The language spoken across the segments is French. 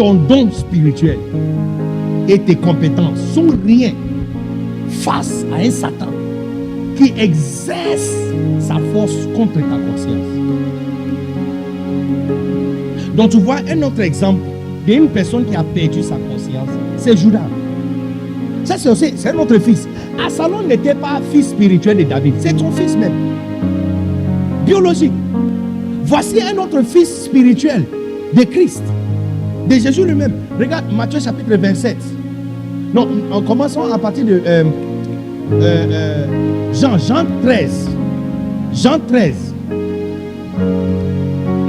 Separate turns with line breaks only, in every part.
ton don spirituel et tes compétences sont rien face à un Satan qui exerce sa force contre ta conscience. Donc tu vois un autre exemple d'une personne qui a perdu sa conscience, c'est Judas. Ça c'est un autre fils. Absalom n'était pas fils spirituel de David, c'est son fils même, biologique. Voici un autre fils spirituel de Christ, de Jésus lui-même. Regarde Matthieu chapitre 27. Non, en commençant à partir de Jean 13. Jean 13.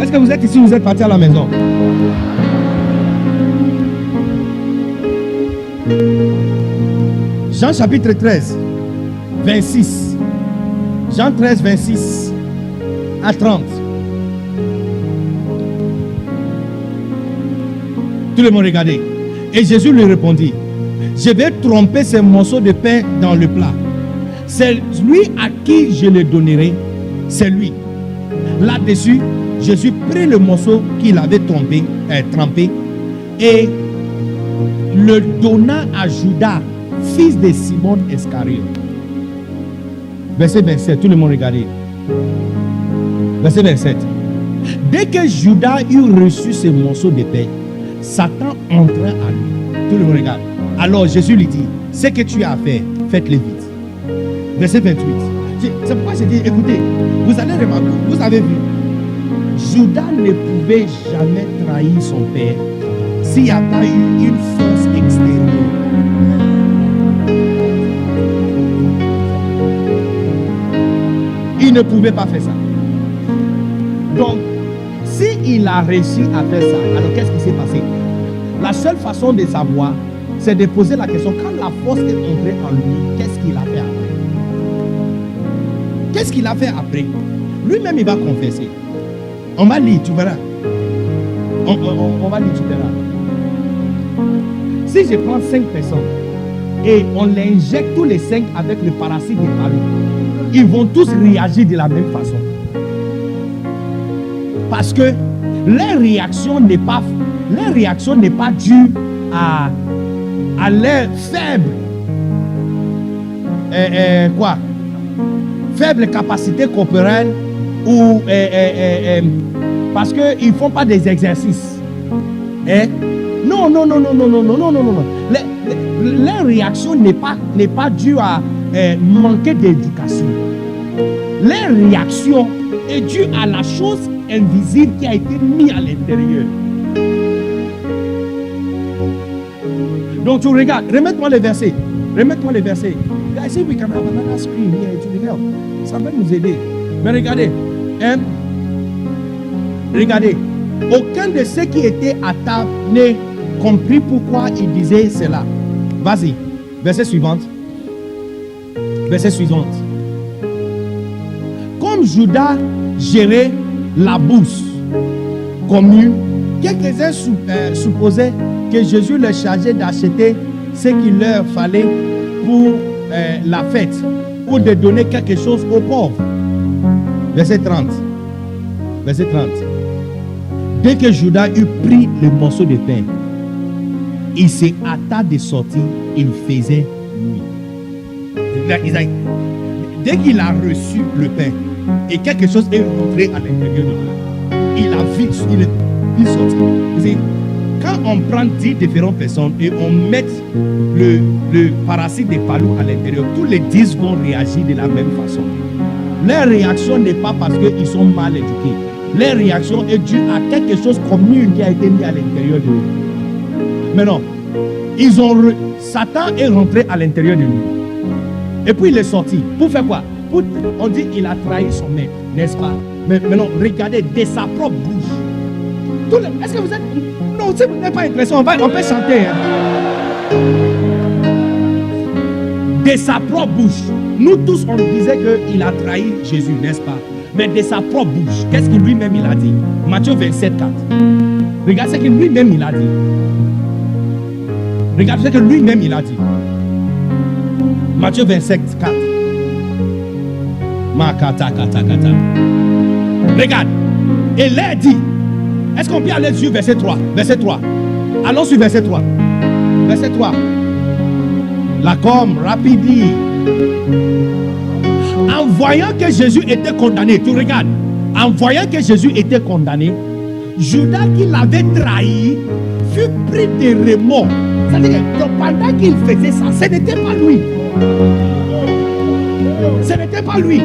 Est-ce que vous êtes ici, vous êtes partis à la maison? Jean chapitre 13, 26. Jean 13, 26 à 30. Tout le monde regardez. Et Jésus lui répondit: je vais tremper ces morceaux de pain dans le plat. C'est lui à qui je le donnerai. C'est lui. Là-dessus, Jésus prit le morceau qu'il avait trempé et le donna à Judas, fils de Simon Iscariote. Verset 27, tout le monde regardez. Verset 27. Dès que Judas eut reçu ce morceau de pain, Satan entra à lui. Tout le monde regarde. Alors Jésus lui dit: ce que tu as à faire, faites-le vite. Verset 28. C'est pourquoi j'ai dit, écoutez, vous allez remarquer, vous avez vu, Judas ne pouvait jamais trahir son père s'il n'y a pas eu une force extérieure. Il ne pouvait pas faire ça. Donc, s'il a réussi à faire ça, alors qu'est-ce qui s'est passé? La seule façon de savoir, c'est de poser la question: quand la force est entrée en lui, qu'est-ce qu'il a fait après? Qu'est-ce qu'il a fait après? Lui-même, il va confesser. On va lire, tu verras. On va lire, tu verras. Si je prends 5 personnes et on les injecte tous les 5 avec le parasite de Palu, ils vont tous réagir de la même façon. Parce que leur réaction n'est pas due à leur faible capacité corporelle ou parce qu'ils ne font pas des exercices. Non. Leur réaction n'est pas due à manquer d'éducation. Leur réaction est due à la chose invisible qui a été mise à l'intérieur. Donc tu regardes, remets-moi les versets. I say we can have another screen here to help. Ça va nous aider. Mais regardez, regardez, aucun de ceux qui étaient à table n'a compris pourquoi il disait cela. Vas-y, verset suivant. Comme Judas gérait la bourse commune, quelques-uns supposaient que Jésus leur chargeait d'acheter ce qu'il leur fallait pour la fête ou de donner quelque chose aux pauvres. Verset 30. Dès que Judas eut pris le morceau de pain, il se hâta de sortir, il faisait nuit. Dès qu'il a reçu le pain et quelque chose est rentré à l'intérieur de lui, il a vite sorti. Quand on prend 10 différentes personnes et on met le parasite de Palou à l'intérieur, tous les 10 vont réagir de la même façon. Leur réaction n'est pas parce qu'ils sont mal éduqués. Leur réaction est due à quelque chose commun qui a été mis à l'intérieur de eux. Mais non, Satan est rentré à l'intérieur de lui. Et puis il est sorti. Pour faire quoi? On dit qu'il a trahi son maître, n'est-ce pas? Mais non, regardez, de sa propre bouche. Est-ce que vous êtes... Non, si vous n'êtes pas intéressant, on peut chanter. De sa propre bouche. Nous tous, on disait qu'il a trahi Jésus, n'est-ce pas? Mais de sa propre bouche, qu'est-ce que lui-même il a dit? Matthieu 27, 4. Regarde ce que lui-même il a dit. Regarde ce que lui-même il a dit. Matthieu 27, 4. Regarde. Et l'air dit. Est-ce qu'on peut aller sur verset 3? Verset 3. Allons sur verset 3. Verset 3. La com, rapidement. En voyant que Jésus était condamné, tu regardes, en voyant que Jésus était condamné, Judas qui l'avait trahi fut pris de remords. C'est-à-dire que pendant qu'il faisait ça, ce n'était pas lui. Ce n'était pas lui.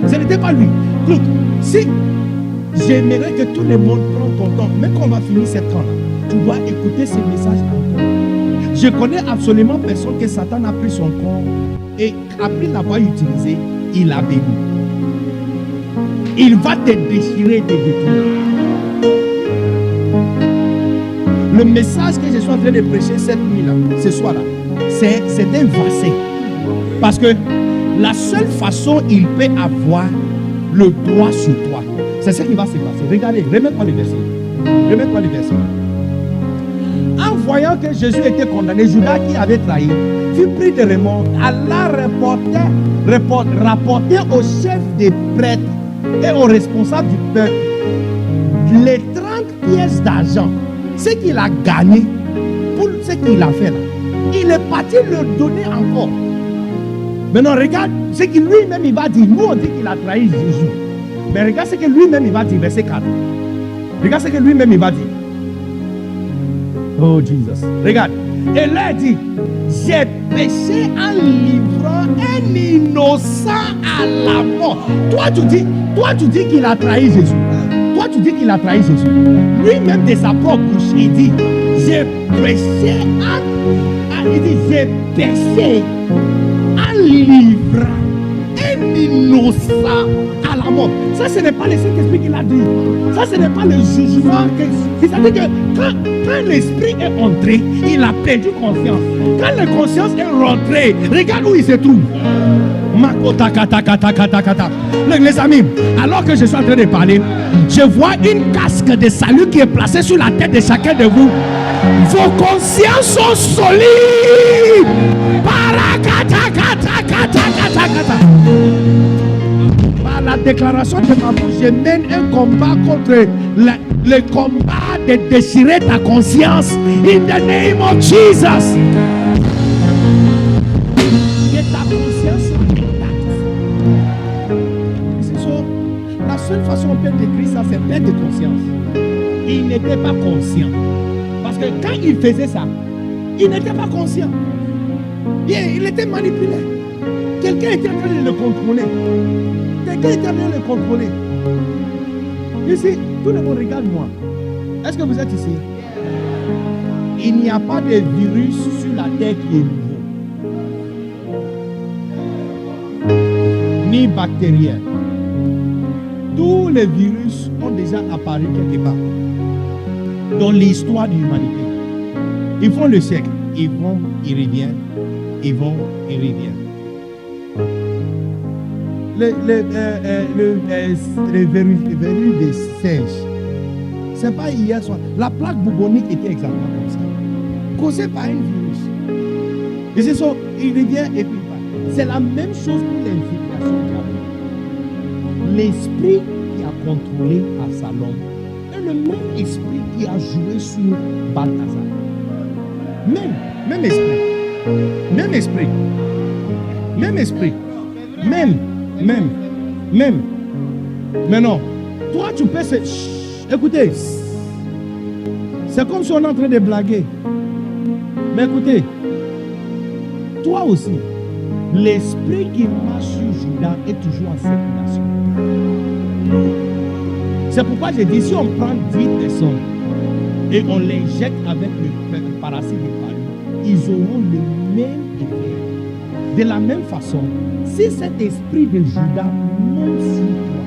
Ce n'était pas lui. Donc, si j'aimerais que tout le monde prenne ton temps, même quand on va finir cette temps-là, tu dois écouter ces messages encore. Je connais absolument personne que Satan a pris son corps et après l'avoir utilisé, il a béni. Il va te déchirer de tout. Le message que je suis en train de prêcher cette nuit-là, ce soir-là, c'est un verset. Parce que la seule façon il peut avoir le droit sur toi, c'est ce qui va se passer. Regardez, remets-moi le verset. Remets-moi le verset. En voyant que Jésus était condamné, Judas qui avait trahi, fut pris de remords, alla rapporter au chef des prêtres et au responsable du peuple les 30 pièces d'argent, ce qu'il a gagné pour ce qu'il a fait là. Il est parti le donner encore. Maintenant, regarde ce que lui-même il va dire. Nous, on dit qu'il a trahi Jésus. Mais regarde ce que lui-même il va dire, verset 4. Regarde ce que lui-même il va dire. Oh, Jesus. Regarde. Et là, il dit, j'ai péché en livrant un innocent à la mort. Toi, tu dis qu'il a trahi Jésus. Toi, tu dis qu'il a trahi Jésus. Lui-même, de sa propre bouche, il dit, j'ai péché en livrant un innocent à la mort. Ça, ce n'est pas le Saint-Esprit qui l'a dit. Ça, ce n'est pas le jugement. C'est-à-dire que quand l'Esprit est entré, il a perdu conscience. Quand la conscience est rentrée, regarde où il se trouve. Les amis, alors que je suis en train de parler, je vois une casque de salut qui est placée sur la tête de chacun de vous. Vos consciences sont solides. Par la déclaration de ma bouche, je mène un combat contre le combat de déchirer ta conscience. In the name of Jesus. Que ta conscience soit intacte. C'est ça. La seule façon on peut décrire ça, c'est perte de conscience. Il n'était pas conscient. Parce que quand il faisait ça, il n'était pas conscient. Il était manipulé. Quelqu'un était en train de le contrôler. Quelqu'un était en train de le contrôler. Ici, tout le monde regarde moi. Est-ce que vous êtes ici? Il n'y a pas de virus sur la terre qui est nouveau. Ni bactérien. Tous les virus ont déjà apparu quelque part dans l'histoire de l'humanité. Ils font le siècle. Ils vont, ils reviennent. Ils vont, ils reviennent. Le verrue des singes, c'est pas hier soir. La plaque bubonique était exactement comme ça, causée par un virus. Et c'est ça, il revient et puis il va. C'est la même chose pour l'infiltration diabolique. L'esprit qui a contrôlé Absalom est le même esprit qui a joué sur Balthazar. Même esprit. Même esprit. Même esprit. Même. Mais non. Toi, tu peux se... Écoutez. C'est comme si on est en train de blaguer. Mais écoutez. Toi aussi. L'esprit qui marche sur Judas est toujours en circulation. C'est pourquoi j'ai dit, si on prend 10 personnes et on l'injecte avec le parasite de palu, ils auront le même effet. De la même façon, si cet esprit de Judas monte sur toi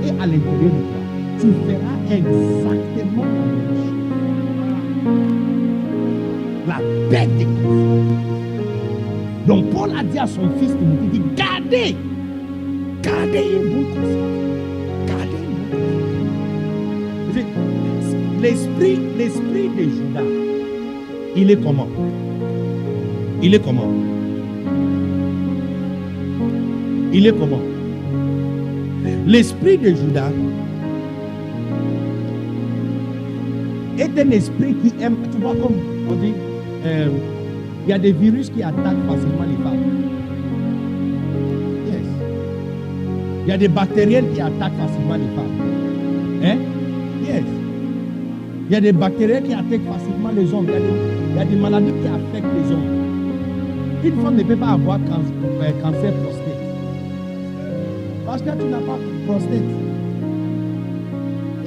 et à l'intérieur de toi, tu feras exactement la même chose. La bête de confiance. Donc Paul a dit à son fils Timothée, il dit, gardez une bonne conscience. Gardez une bonne conscience. L'esprit de Judas, il est comment? Il est comment? Il est comment? L'esprit de Judas est un esprit qui aime, tu vois, comme on dit, il y a des virus qui attaquent facilement les femmes. Yes. Il y a des bactériens qui attaquent facilement les femmes. Hein? Yes. Il y a des bactériens qui attaquent facilement les hommes. Il y a des maladies qui affectent les hommes. Une femme ne peut pas avoir cancer prostate. Parce que tu n'as pas de prostate.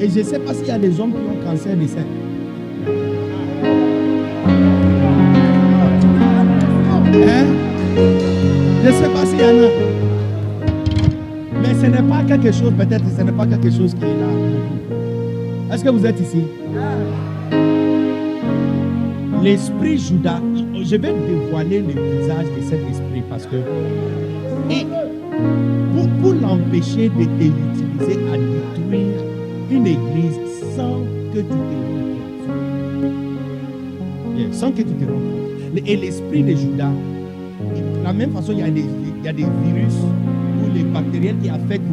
Et je ne sais pas s'il y a des hommes qui ont cancer des seins. Hein? Je ne sais pas s'il y en a. Mais ce n'est pas quelque chose, peut-être ce n'est pas quelque chose qui est là. Est-ce que vous êtes ici? L'esprit Judas, je vais dévoiler le visage de cet esprit parce que pour l'empêcher de t'utiliser à détruire une église sans que tu te rendes compte. Yeah, sans que tu te rendes compte. Et l'esprit de Judas, de la même façon, il y a des virus ou les bactéries qui affectent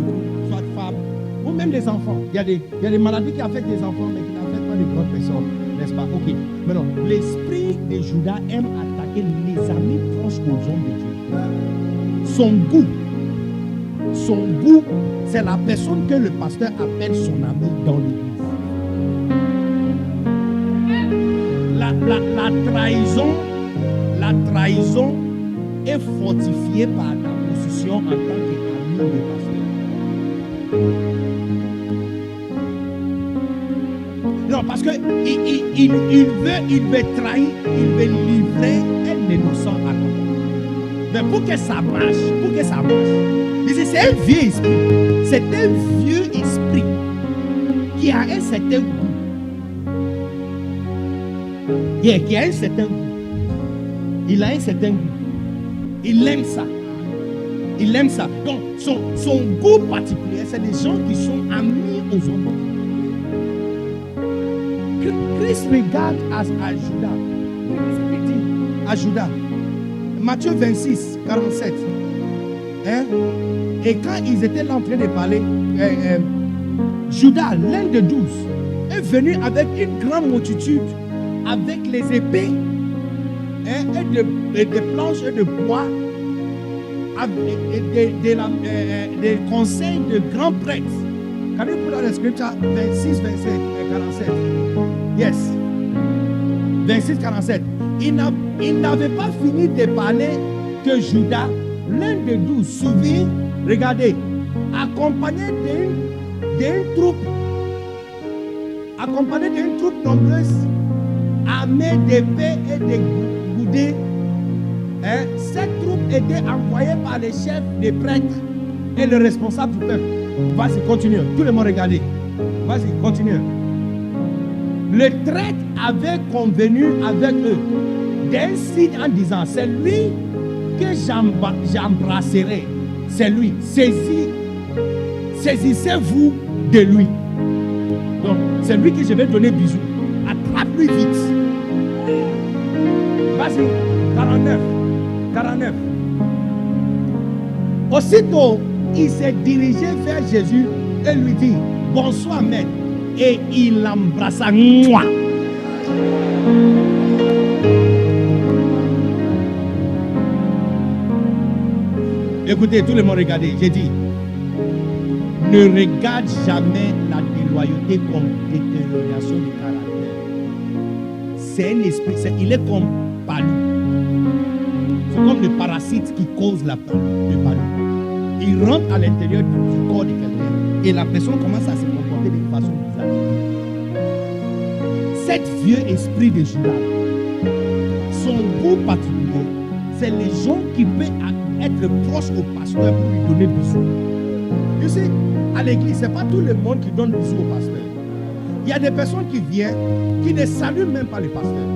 soit femmes ou même les enfants. Il y a des maladies qui affectent les enfants mais qui n'affectent pas les grandes personnes. N'est-ce pas? Ok. Maintenant, l'esprit de Judas aime attaquer les amis proches aux hommes de Dieu. Son goût, c'est la personne que le pasteur appelle son ami dans l'église. La trahison est fortifiée par ta position en tant qu'ami du pasteur. Non, parce que il veut trahir, il veut livrer un innocent à toi. Mais pour que ça marche, c'est un vieux esprit. C'est un vieux esprit qui a un certain goût. Qui a un certain goût. Il a un certain goût. Il aime ça. Donc, son goût particulier, c'est des gens qui sont amis aux hommes. Christ regarde à Judas. À Judas. Matthieu 26, 47. Hein? Et quand ils étaient là en train de parler, Judas, l'un des 12, est venu avec une grande multitude, avec les épées, et des planches et de bois, des conseils de grands prêtres. Can you put out the scripture 26, 27 et 47? Yes. 26, 47. Il n'avait pas fini de parler que Judas, l'un des 12, suivi, regardez, accompagné d'une troupe nombreuse, armée d'épées et de goudets. Cette troupe était envoyée par les chefs des prêtres et le responsable du peuple. Vas-y, continue. Tout le monde regardez. Vas-y, continue. Le traître avait convenu avec eux d'un signe en disant, c'est lui que j'embrasserai. C'est lui. Saisissez-vous de lui. Donc, c'est lui que je vais donner bisous. Attrape-lui vite. Vas-y. 49. Aussitôt, il s'est dirigé vers Jésus et lui dit, bonsoir maître. Et il l'embrassa. Mouah. Écoutez, tout le monde regardez. J'ai dit, ne regarde jamais la déloyauté comme détérioration du caractère. C'est un esprit, il est comme palu. C'est comme le parasite qui cause le palu. Il rentre à l'intérieur du corps de quelqu'un et la personne commence à se comporter de façon bizarre. Cet vieux esprit de Judas, son goût particulier, c'est les gens qui peuvent être proches au pasteur pour lui donner bisous. Tu sais, à l'église, ce n'est pas tout le monde qui donne bisous au pasteur. Il y a des personnes qui viennent, qui ne saluent même pas le pasteur.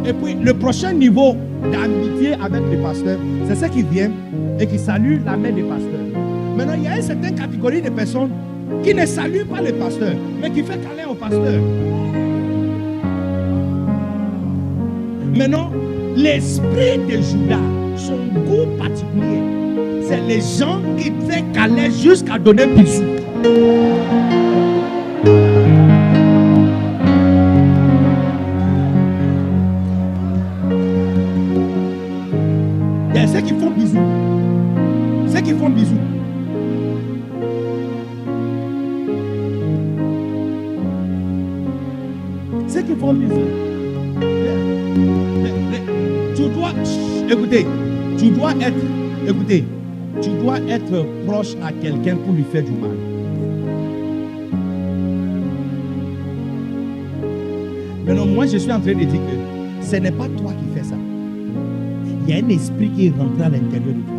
Et puis, le prochain niveau d'amitié avec le pasteur, c'est ceux qui viennent et qui saluent la main du pasteur. Maintenant, il y a une certaine catégorie de personnes qui ne saluent pas le pasteur, mais qui fait câlin au pasteur. Maintenant, l'esprit de Judas, son goût particulier, c'est les gens qui font câlin jusqu'à donner bisous. ceux qui font musique. Tu dois, écoutez, tu dois être proche à quelqu'un pour lui faire du mal. Maintenant, moi, je suis en train de dire que ce n'est pas toi qui fais ça. Il y a un esprit qui est rentré à l'intérieur de toi.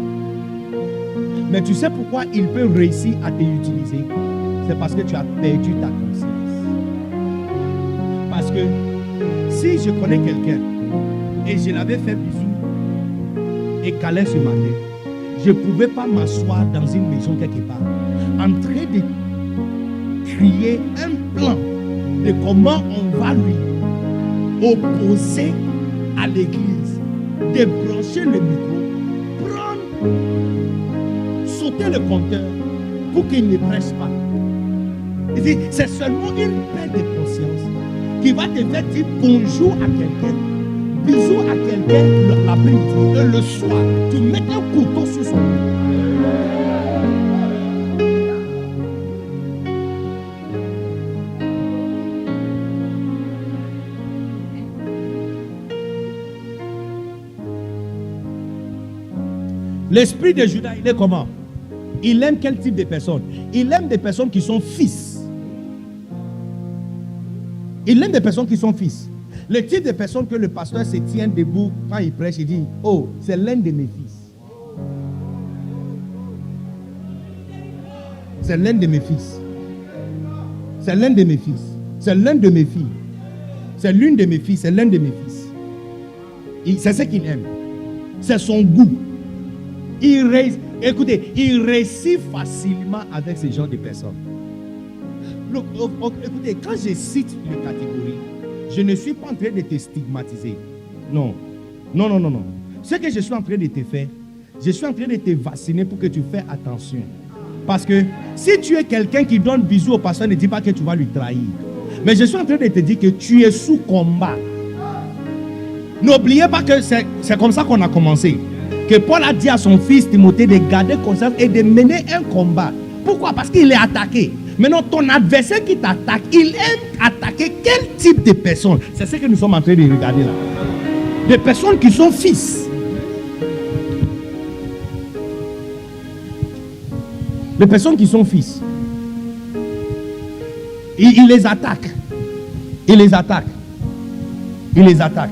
Mais tu sais pourquoi il peut réussir à t'utiliser? C'est parce que tu as perdu ta conscience. Parce que si je connais quelqu'un et je l'avais fait bisou et câlin ce matin, je ne pouvais pas m'asseoir dans une maison quelque part en train de crier un plan de comment on va lui opposer à l'église, débrancher le micro, prendre, sauter le compteur pour qu'il ne presse pas. C'est seulement une perte de conscience qui va te faire dire bonjour à quelqu'un, bisous à quelqu'un l'après-midi, et le soir, tu mets un couteau sur son dos. L'esprit de Judas, il est comment? Il aime quel type de personnes? Il aime des personnes qui sont fils. Il aime des personnes qui sont fils. Le type de personnes que le pasteur se tient debout quand il prêche, il dit, oh, c'est l'un de mes fils. C'est l'un de mes fils. C'est l'un de mes fils. C'est l'un de mes filles. C'est l'une de mes filles. C'est l'un de mes fils. C'est ce qu'il aime. C'est son goût. Écoutez, il réussit facilement avec ce genre de personnes. Look, écoutez, quand je cite les catégories, je ne suis pas en train de te stigmatiser. Non. Non, non, non, non. Ce que je suis en train de te faire, je suis en train de te vacciner pour que tu fasses attention. Parce que si tu es quelqu'un qui donne bisous au pasteur, ne dis pas que tu vas lui trahir. Mais je suis en train de te dire que tu es sous combat. N'oubliez pas que c'est comme ça qu'on a commencé. Que Paul a dit à son fils Timothée de garder conscience et de mener un combat. Pourquoi? Parce qu'il est attaqué. Maintenant, ton adversaire qui t'attaque, il aime attaquer quel type de personnes? C'est ce que nous sommes en train de regarder là. Des personnes qui sont fils. Des personnes qui sont fils. Il les attaque. Il les attaque. Il les attaque.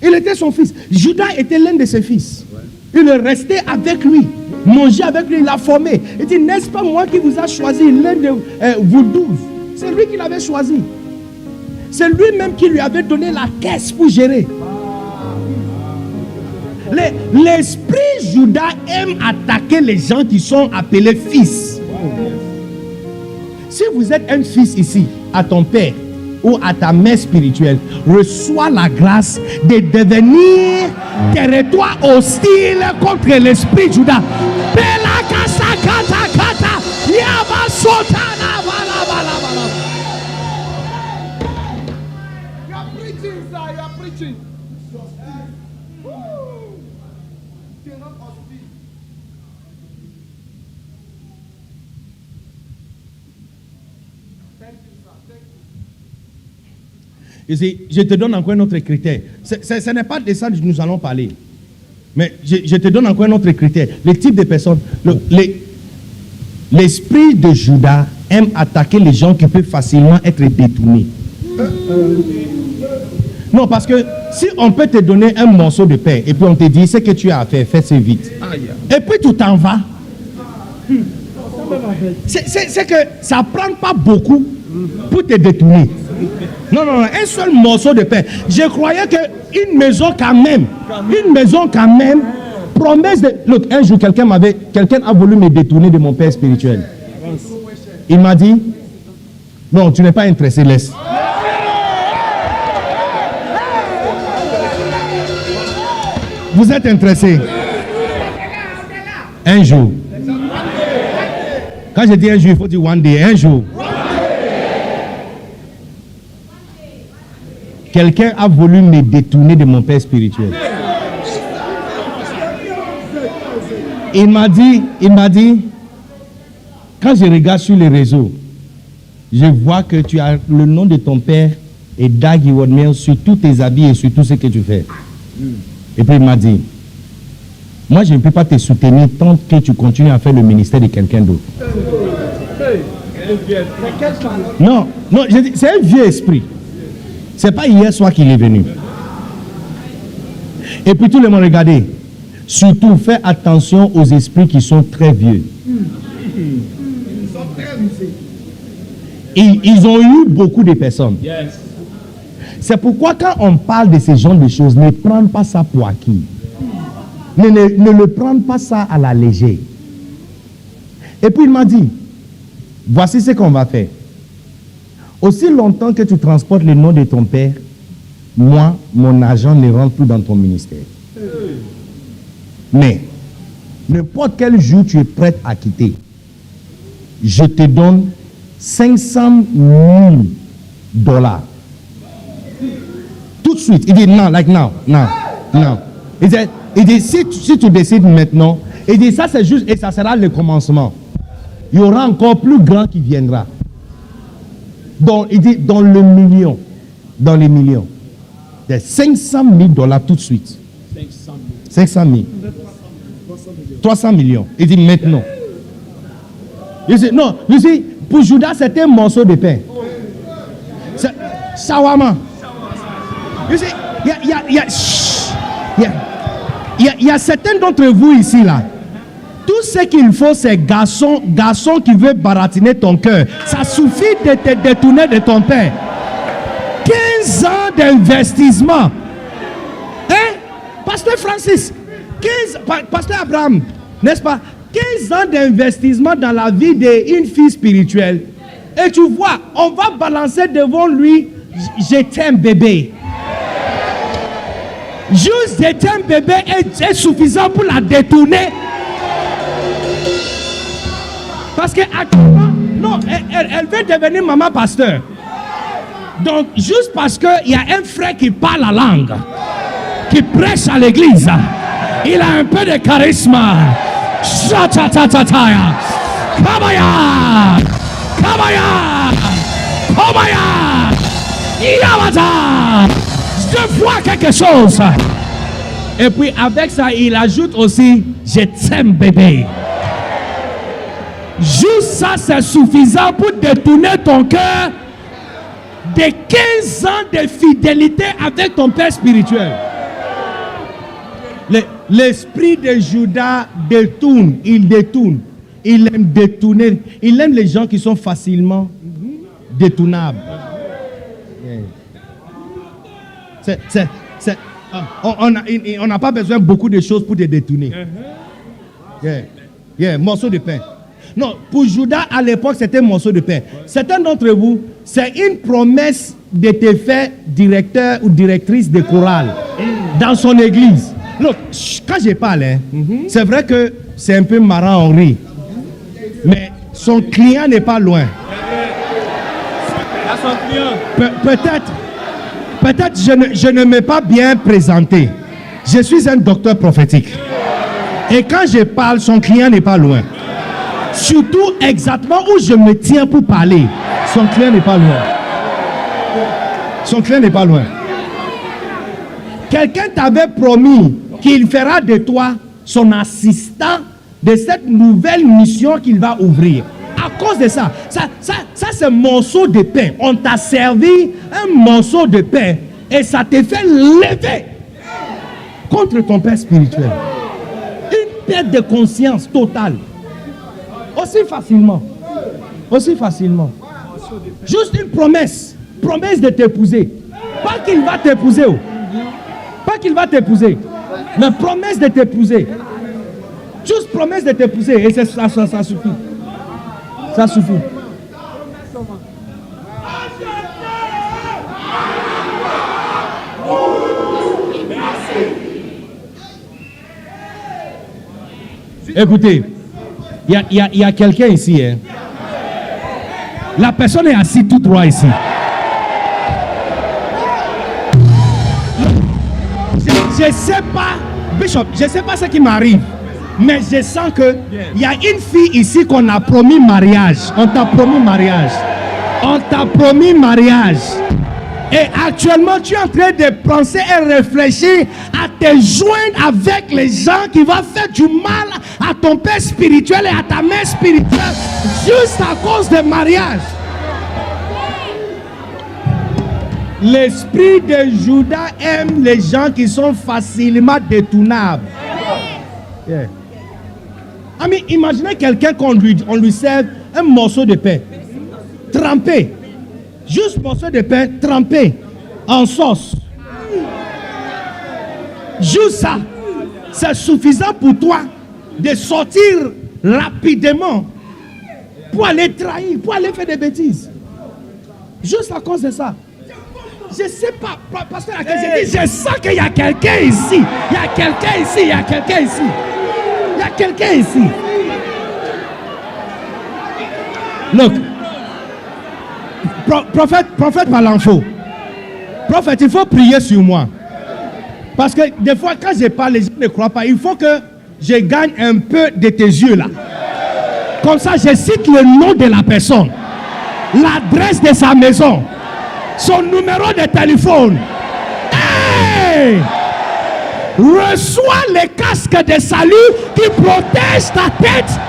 Il était son fils. Judas était l'un de ses fils. Il est resté avec lui. Manger avec lui, il l'a formé. Il dit, n'est-ce pas moi qui vous a choisi, l'un de vous 12? C'est lui qui l'avait choisi. C'est lui-même qui lui avait donné la caisse pour gérer. L'esprit Judas aime attaquer les gens qui sont appelés fils. Si vous êtes un fils ici, à ton père ou à ta mère spirituelle, reçois la grâce de devenir territoire hostile contre l'esprit Judas. Je te donne encore un autre critère. Ce n'est pas de ça que nous allons parler. Mais je te donne encore un autre critère. Le type de personnes. L'esprit de Judas aime attaquer les gens qui peuvent facilement être détournés. Non, parce que si on peut te donner un morceau de pain et puis on te dit ce que tu as à faire, fais-le vite. Et puis tu t'en vas. C'est que ça ne prend pas beaucoup pour te détourner. Non, non, non, un seul morceau de pain. Je croyais qu'une maison quand même, promesse de... Look, un jour, quelqu'un a voulu me détourner de mon père spirituel. Il m'a dit, non, tu n'es pas intéressé, laisse. Vous êtes intéressé? Un jour. Quand je dis un jour, il faut dire one day, un jour. Quelqu'un a voulu me détourner de mon père spirituel. Il m'a dit, quand je regarde sur les réseaux, je vois que tu as le nom de ton père et Dag Heward-Mills sur tous tes habits et sur tout ce que tu fais. Et puis il m'a dit, moi je ne peux pas te soutenir tant que tu continues à faire le ministère de quelqu'un d'autre. Non, non, c'est un vieux esprit. C'est pas hier soir qu'il est venu. Et puis tout le monde regardez. Surtout, fais attention aux esprits qui sont très vieux. Ils ont eu beaucoup de personnes. C'est pourquoi quand on parle de ce genre de choses, ne prends pas ça pour acquis. Ne le prends pas ça à la légère. Et puis il m'a dit, voici ce qu'on va faire. Aussi longtemps que tu transportes le nom de ton père, moi, mon argent ne rentre plus dans ton ministère. Mais, n'importe quel jour tu es prêt à quitter, je te donne 500 000 $. Tout de suite. Il dit non, like now. Il dit si tu décides maintenant, il dit ça c'est juste et ça sera le commencement. Il y aura encore plus grand qui viendra. Donc, il dit dans le million, dans les millions. 500 000 $ tout de suite. 500 000. 300 millions. Il dit maintenant. Il dit non, you see, pour Judas c'était un morceau de pain. Shawarma. You see, il y a certains d'entre vous ici là. Tout ce qu'il faut, c'est garçon qui veut baratiner ton cœur. Ça suffit de te détourner de ton père. 15 ans d'investissement. Hein? Pasteur Francis, Pasteur Abraham, n'est-ce pas? 15 ans d'investissement dans la vie d'une fille spirituelle. Et tu vois, on va balancer devant lui, je t'aime bébé. Juste je t'aime bébé est suffisant pour la détourner. Parce que actuellement, non, elle veut devenir maman pasteur. Donc, juste parce qu'il y a un frère qui parle la langue, qui prêche à l'église, il a un peu de charisme. Cha-cha-cha-cha-cha. Kabaya! Kabaya! Kabaya! Yamata! Je vois quelque chose. Et puis, avec ça, il ajoute aussi, je t'aime bébé. Juste ça, c'est suffisant pour détourner ton cœur de 15 ans de fidélité avec ton père spirituel. L'esprit de Judas détourne, il détourne. Il aime détourner. Il aime les gens qui sont facilement détournables. On n'a pas besoin de beaucoup de choses pour te détourner. Morceau de pain. Non, pour Judas, à l'époque, c'était un morceau de pain. Certains d'entre vous, c'est une promesse de te faire directeur ou directrice de chorale dans son église. Look, quand je parle, c'est vrai que c'est un peu marrant, on rit. Mais son client n'est pas loin. Peut-être je ne m'ai pas bien présenté. Je suis un docteur prophétique. Et quand je parle, son client n'est pas loin. Surtout exactement où je me tiens pour parler. Son client n'est pas loin. Son client n'est pas loin. Quelqu'un t'avait promis qu'il fera de toi son assistant de cette nouvelle mission qu'il va ouvrir. À cause de ça, c'est un morceau de pain. On t'a servi un morceau de pain et ça te fait lever contre ton père spirituel. Une perte de conscience totale. Aussi facilement. Aussi facilement. Juste une promesse. Promesse de t'épouser. Pas qu'il va t'épouser. Pas qu'il va t'épouser. Mais promesse de t'épouser. Juste promesse de t'épouser. Et ça suffit. Ça suffit. Écoutez. Il y a quelqu'un ici. Hein. La personne est assise tout droit ici. Je ne sais pas, Bishop, je ne sais pas ce qui m'arrive. Mais je sens qu'il y a une fille ici qu'on a promis mariage. On t'a promis mariage. On t'a promis mariage. Et actuellement, tu es en train de penser et réfléchir à te joindre avec les gens qui vont faire du mal à ton père spirituel et à ta mère spirituelle juste à cause de mariage. L'esprit de Judas aime les gens qui sont facilement détournables. Yeah. Ami, imaginez quelqu'un qu'on lui serve un morceau de pain trempé. Juste morceau de pain trempé en sauce. Juste ça, c'est suffisant pour toi de sortir rapidement pour aller trahir, pour aller faire des bêtises. Juste à cause de ça. Je ne sais pas, pasteur, je sens qu'il y a quelqu'un ici. Il y a quelqu'un ici, il y a quelqu'un ici. Il y a quelqu'un ici. Look. Prophète Malanfo. Prophète, il faut prier sur moi. Parce que des fois, quand je parle, les gens ne croient pas. Il faut que je gagne un peu de tes yeux là. Comme ça, je cite le nom de la personne, l'adresse de sa maison, son numéro de téléphone. Hey! Reçois le casque de salut qui protège ta tête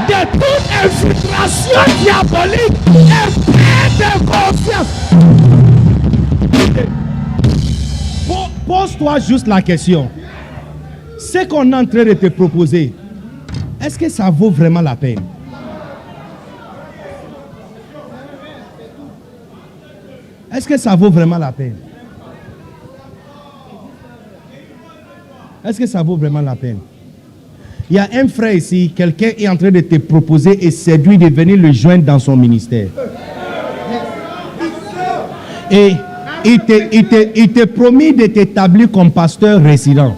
de toute infiltration diabolique et paix de confiance. Pose-toi juste la question. Ce qu'on est en train de te proposer, est-ce que ça vaut vraiment la peine? Est-ce que ça vaut vraiment la peine? Est-ce que ça vaut vraiment la peine? Il y a un frère ici, quelqu'un est en train de te proposer et séduire de venir le joindre dans son ministère. Et il te promet de t'établir comme pasteur résident.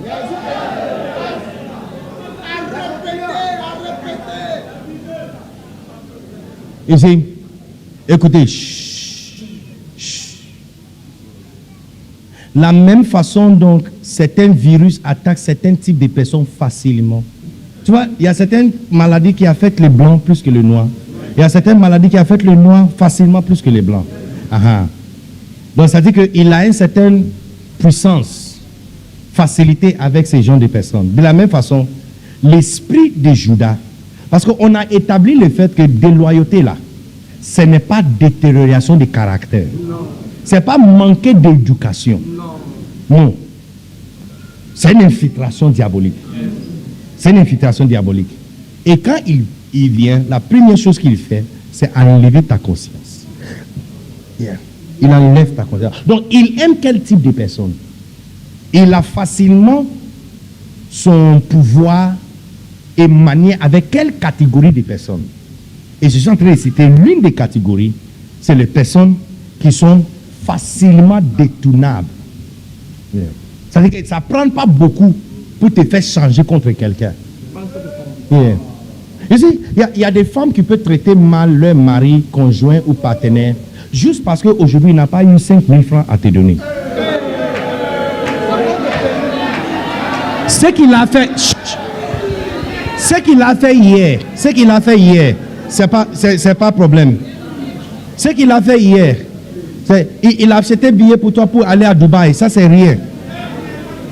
Ici, écoutez, la même façon dont certains virus attaquent certains types de personnes facilement. Tu vois, il y a certaines maladies qui affectent les blancs plus que les noirs. Il y a certaines maladies qui affectent les noirs facilement plus que les blancs. Donc ça dit qu'il a une certaine puissance, facilité avec ces genres de personnes. De la même façon, l'esprit de Judas, parce qu'on a établi le fait que déloyauté là, ce n'est pas détérioration de caractère. Ce n'est pas manquer d'éducation. Non. C'est une infiltration diabolique. C'est une infiltration diabolique. Et quand il vient, la première chose qu'il fait, c'est enlever ta conscience. Yeah. Il enlève ta conscience. Donc, il aime quel type de personne? Il a facilement son pouvoir est manié avec quelle catégorie de personnes? Et je suis en train de citer l'une des catégories, c'est les personnes qui sont facilement détournables. Yeah. Ça veut dire que ça ne prend pas beaucoup pour te faire changer contre quelqu'un. Yeah. Il y a des femmes qui peuvent traiter mal leur mari, conjoint ou partenaire juste parce qu'aujourd'hui il n'a pas eu 5 000 francs à te donner. Ce qu'il a fait, c'est pas problème. Ce qu'il a fait hier, il a acheté billet pour toi pour aller à Dubaï, ça c'est rien.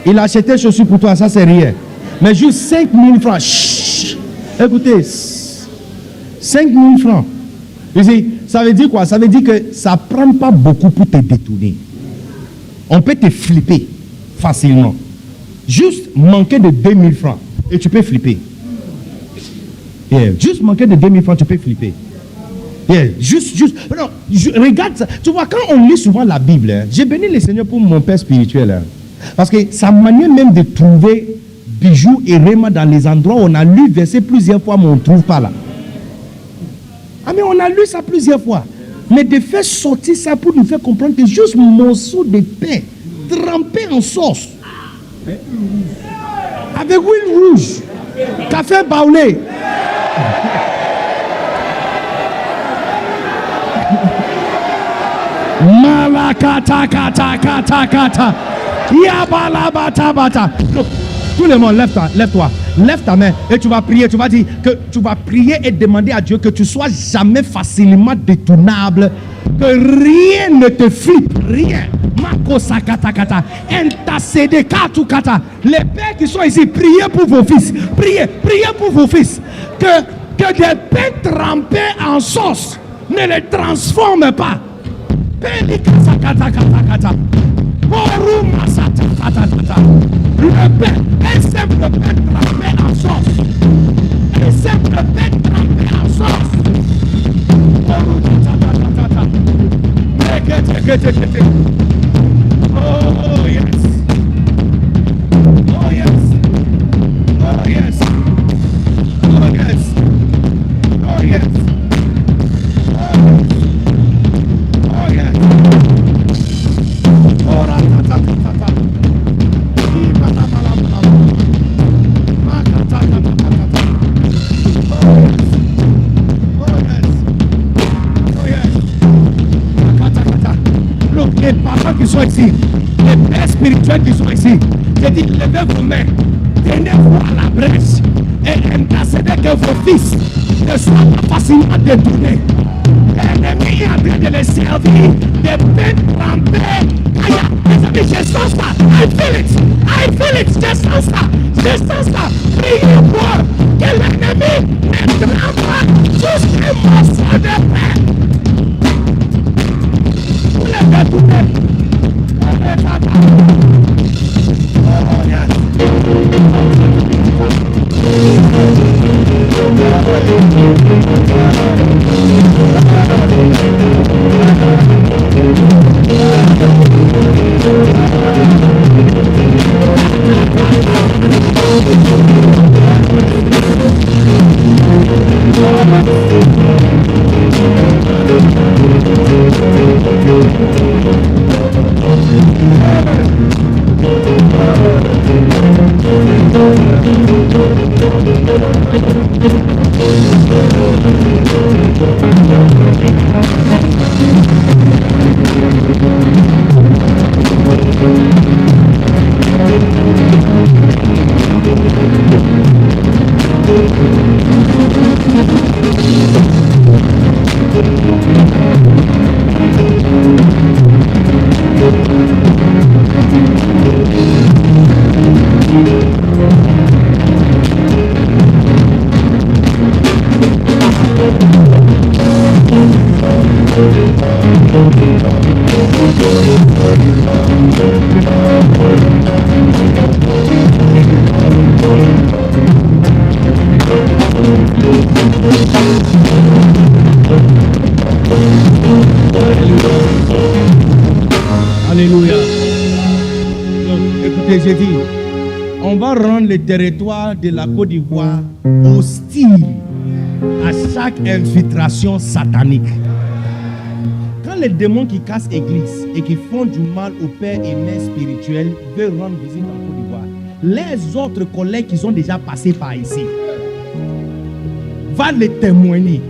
Il a acheté chaussures pour toi, ça c'est rien. Mais juste 5 000 francs. Chut, écoutez, 5 000 francs. Ça veut dire quoi? Ça veut dire que ça ne prend pas beaucoup pour te détourner. On peut te flipper facilement. Juste manquer de 2 000 francs et tu peux flipper. Yeah. Juste manquer de 2 000 francs, tu peux flipper. Yeah. Juste. Non, regarde ça. Tu vois, quand on lit souvent la Bible, hein, j'ai béni le Seigneur pour mon père spirituel. Hein, parce que sa manière même de trouver bijoux et réma dans les endroits où on a lu verset plusieurs fois, mais on ne trouve pas là. Ah, mais on a lu ça plusieurs fois. Mais de faire sortir ça pour nous faire comprendre que juste un morceau de pain trempé en sauce, avec huile rouge, café baoulé. Malakata kata kata kata. Yabalabata bata. Tout le monde, lève-toi. Lève ta main et tu vas prier. Tu vas dire que tu vas prier et demander à Dieu que tu sois jamais facilement détournable Que rien ne te flippe, rien. Makosa kata kata, intercédez kata kata. Les pères qui sont ici, priez pour vos fils. Priez pour vos fils. Que des pains trempés en sauce ne les transforment pas. Pelikasa kata kata kata. Boruma sata kata kata. Le pain, un simple pain trempé en sauce. Un simple pain trempé en sauce. Boruma sata kata kata. Oh yes. Oh yes. Oh yes. Oh yes. Oh yes. Oh yes. Oh ra ta ta ta ta. Iba la la la la. Ma ta ta ta ta ta ta. Oh yes. Oh yes. Oh yes. Ma ta ta ta. Look, les parents qui sont ici, les pères spirituels qui sont ici, je dis, levez vos mains, tenez-vous à la brèche et intercédez que vos fils ne soient pas facilement détournés. L'ennemi est en train de les servir des pains trempés. Les amis, je sens ça. I feel it. Je sens ça. Priez pour que l'ennemi ne trempe pas jusqu'à un morceau de pain. Vous les détournez. Oh yes. Alléluia. Donc, écoutez, j'ai dit, on va rendre le territoire de la Côte d'Ivoire hostile à chaque infiltration satanique. Quand les démons qui cassent l'église et qui font du mal aux pères et mères spirituels veulent rendre visite en Côte d'Ivoire, les autres collègues qui sont déjà passés par ici vont les témoigner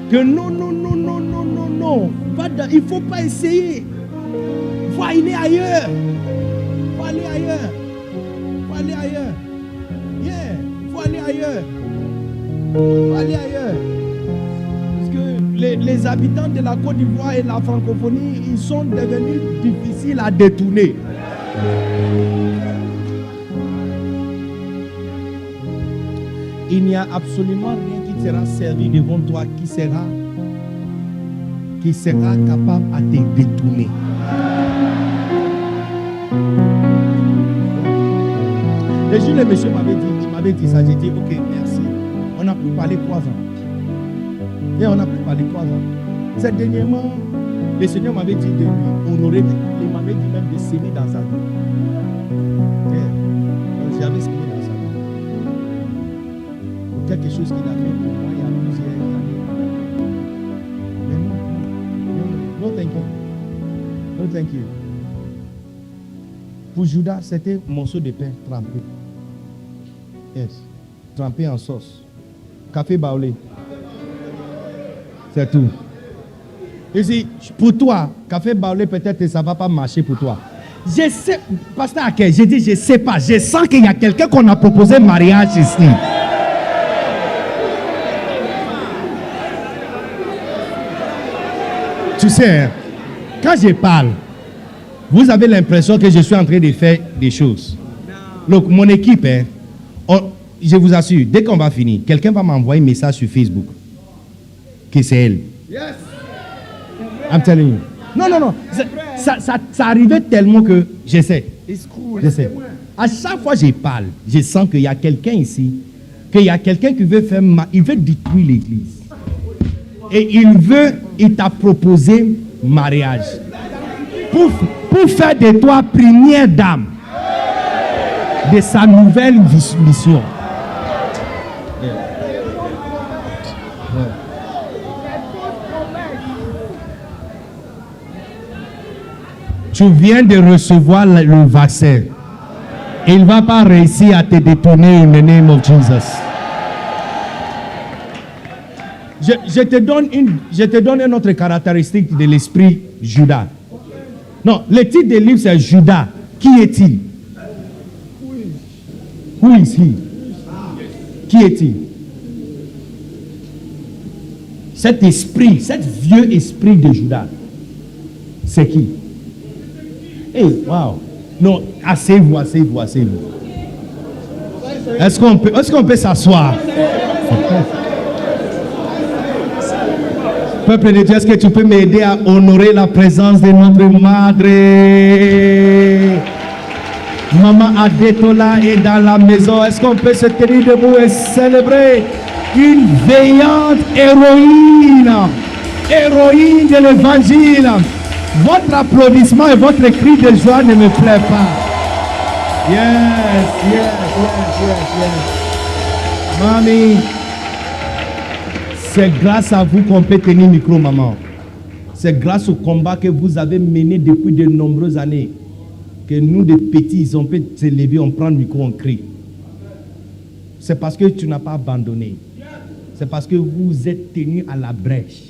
que non, il ne faut pas essayer. Il faut aller ailleurs. Il faut aller ailleurs. Il faut aller ailleurs. Yeah, il faut aller ailleurs. Il faut aller ailleurs. Parce que les habitants de la Côte d'Ivoire et de la francophonie, ils sont devenus difficiles à détourner. Il n'y a absolument rien qui sera servi devant toi qui sera capable à te détourner. Le jour, le monsieur m'avait dit ça, j'ai dit, ok, merci. On a pu parler 3 ans. Et on a pu parler 3 ans. C'est dernièrement, le Seigneur m'avait dit de lui honorer, il m'avait dit même de s'aimer dans sa vie. J'avais s'aimé dans sa vie. Pour quelque chose qu'il a fait pour moi il y a plusieurs années. Mais non, thank you. No, thank you. Pour Judas, c'était un morceau de pain trempé. Yes. Trempé en sauce. Café baoulé. C'est tout. Et si, pour toi, café baoulé, peut-être ça ne va pas marcher pour toi. Je sais, Pasteur Ake, j'ai dit, je ne sais pas. Je sens qu'il y a quelqu'un qu'on a proposé mariage ici. Tu sais, hein, quand je parle, vous avez l'impression que je suis en train de faire des choses. Donc, mon équipe, hein, je vous assure, dès qu'on va finir, quelqu'un va m'envoyer un message sur Facebook que c'est elle.
Yes.
I'm telling you. Non, non, non. Ça arrivait tellement que j'essaie.
It's cool.
J'essaie. À chaque fois que je parle, je sens qu'il y a quelqu'un ici, qu'il y a quelqu'un qui veut faire il veut détruire l'église. Et il t'a proposé mariage. Pour faire de toi première dame de sa nouvelle mission. Tu viens de recevoir le vaccin. Il ne va pas réussir à te détourner in the name of Jesus. Je te donne une autre caractéristique de l'esprit Judas. Non, le titre du livre c'est Judas. Qui est-il? Who is he? Qui est-il? Cet esprit, cet vieux esprit de Judas, c'est qui? Hey, wow. Non, asseyez-vous. Est-ce qu'on peut s'asseoir? Peuple de Dieu, est-ce que tu peux m'aider à honorer la présence de notre madre? Maman Adetola est dans la maison. Est-ce qu'on peut se tenir debout et célébrer une veillante héroïne de l'évangile? Votre applaudissement et votre cri de joie ne me plaît pas. Yes. Mamie, c'est grâce à vous qu'on peut tenir le micro, maman. C'est grâce au combat que vous avez mené depuis de nombreuses années que nous, des petits, on peut se lever, on prend le micro, on crie. C'est parce que tu n'as pas abandonné. C'est parce que vous êtes tenu à la brèche.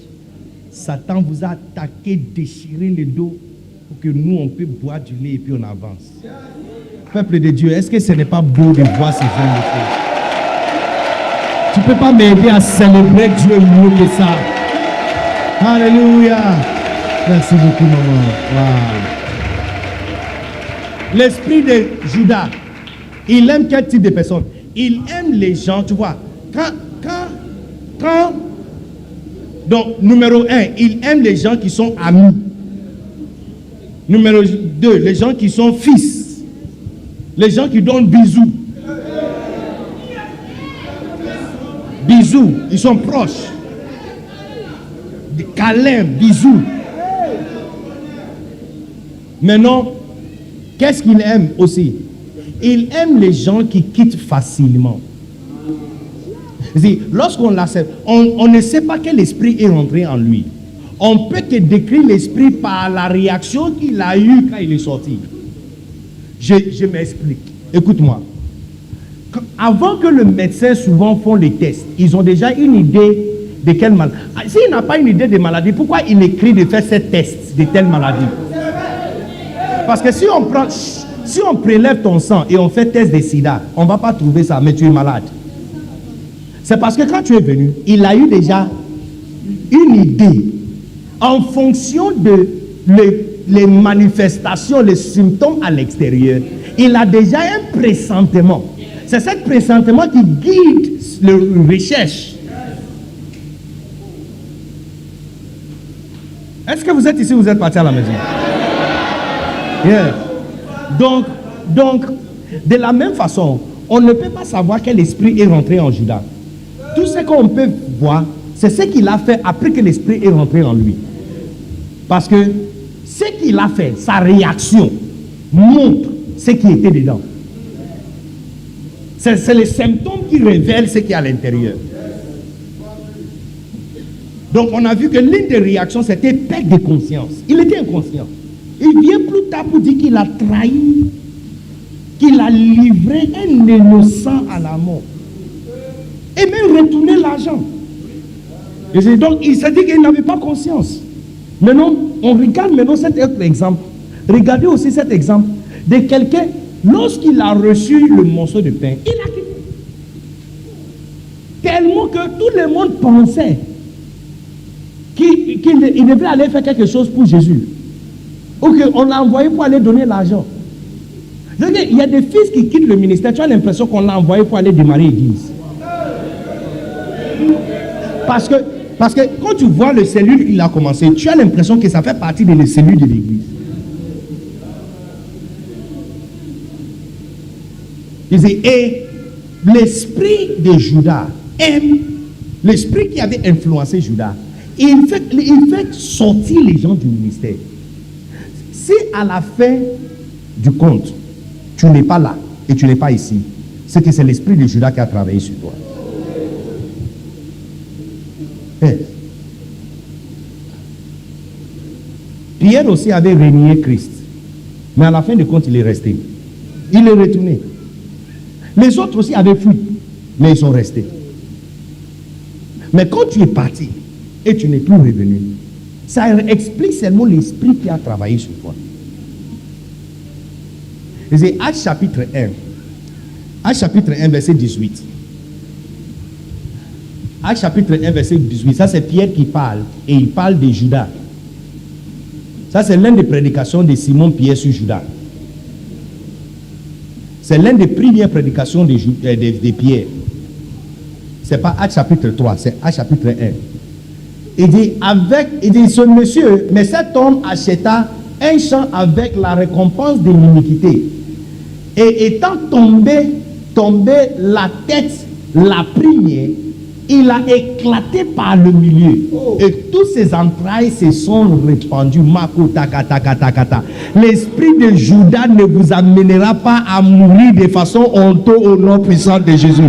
Satan vous a attaqué, déchiré le dos pour que nous, on peut boire du lait et puis on avance. Peuple de Dieu, est-ce que ce n'est pas beau de voir ces gens de Dieu? Tu ne peux pas m'aider à célébrer Dieu mieux que ça. Alléluia. Merci beaucoup, maman. Wow. L'esprit de Judas, il aime quel type de personne? Il aime les gens, tu vois. Donc, numéro 1, il aime les gens qui sont amis. Numéro 2, les gens qui sont fils. Les gens qui donnent bisous. Bisous, ils sont proches. Des câlins, bisous. Maintenant, qu'est-ce qu'il aime aussi? Il aime les gens qui quittent facilement. Lorsqu'on l'accepte, on ne sait pas quel esprit est rentré en lui. On peut te décrire l'esprit par la réaction qu'il a eue quand il est sorti. Je m'explique. Écoute-moi. Avant que le médecin souvent font les tests, ils ont déjà une idée de quelle maladie. S'il n'a pas une idée de maladie, pourquoi il écrit de faire ces tests de telle maladie? Parce que si on prélève ton sang et on fait test de sida, on ne va pas trouver ça, mais tu es malade. C'est parce que quand tu es venu, il a eu déjà une idée en fonction de les manifestations, les symptômes à l'extérieur. Il a déjà un pressentement. C'est ce pressentement qui guide la recherche. Est-ce que vous êtes ici ou vous êtes parti à la maison? Yeah. Donc, de la même façon, on ne peut pas savoir quel esprit est rentré en Judas. Tout ce qu'on peut voir, c'est ce qu'il a fait après que l'esprit est rentré en lui. Parce que ce qu'il a fait, sa réaction, montre ce qui était dedans. C'est les symptômes qui révèlent ce qui est à l'intérieur. Donc on a vu que l'une des réactions, c'était perte de conscience. Il était inconscient. Il vient plus tard pour dire qu'il a trahi, qu'il a livré un innocent à la mort. Et même retourné l'argent. Et donc il s'est dit qu'il n'avait pas conscience. Maintenant, on regarde maintenant cet autre exemple. Regardez aussi cet exemple de quelqu'un, lorsqu'il a reçu le morceau de pain, il a quitté. Tellement que tout le monde pensait qu'il qu'il devait aller faire quelque chose pour Jésus. Ou qu'on l'a envoyé pour aller donner l'argent. Il y a des fils qui quittent le ministère, tu as l'impression qu'on l'a envoyé pour aller démarrer l'église. Parce que quand tu vois le cellule qu'il a commencé, tu as l'impression que ça fait partie des cellules de l'église. Et l'esprit de Judas l'esprit qui avait influencé Judas, il fait sortir les gens du ministère. Si à la fin du compte, tu n'es pas là et tu n'es pas ici, c'est que c'est l'esprit de Judas qui a travaillé sur toi. Pierre aussi avait renié Christ, mais à la fin du compte, il est resté. Il est retourné. Les autres aussi avaient fui, mais ils sont restés. Mais quand tu es parti et tu n'es plus revenu, ça explique seulement l'esprit qui a travaillé sur toi. C'est Actes chapitre 1. Actes chapitre 1, verset 18. Actes chapitre 1, verset 18. Ça, c'est Pierre qui parle. Et il parle de Judas. Ça, c'est l'une des prédications de Simon-Pierre sur Judas. C'est l'une des premières prédications de Pierre. Ce n'est pas Actes chapitre 3, c'est Actes chapitre 1. Il dit, ce monsieur, mais cet homme acheta un champ avec la récompense de l'iniquité. Et étant tombé la tête, la première, il a éclaté par le milieu. Et tous ses entrailles se sont répandues. L'esprit de Judas ne vous amènera pas à mourir de façon honteuse au nom puissant de Jésus.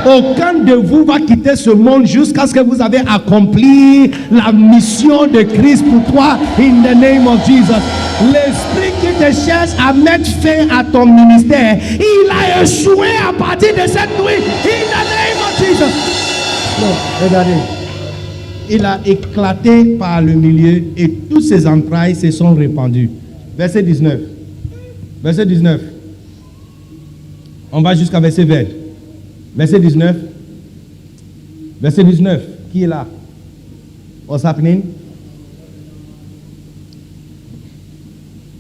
Aucun de vous va quitter ce monde jusqu'à ce que vous avez accompli la mission de Christ pour toi. In the name of Jesus. L'esprit qui te cherche à mettre fin à ton ministère, il a échoué à partir de cette nuit. In the name of Jesus. Non, regardez. Il a éclaté par le milieu et toutes ses entrailles se sont répandues. Verset 19. Verset 19. On va jusqu'à verset 20. Verset 19. Verset 19. Qui est là? What's happening?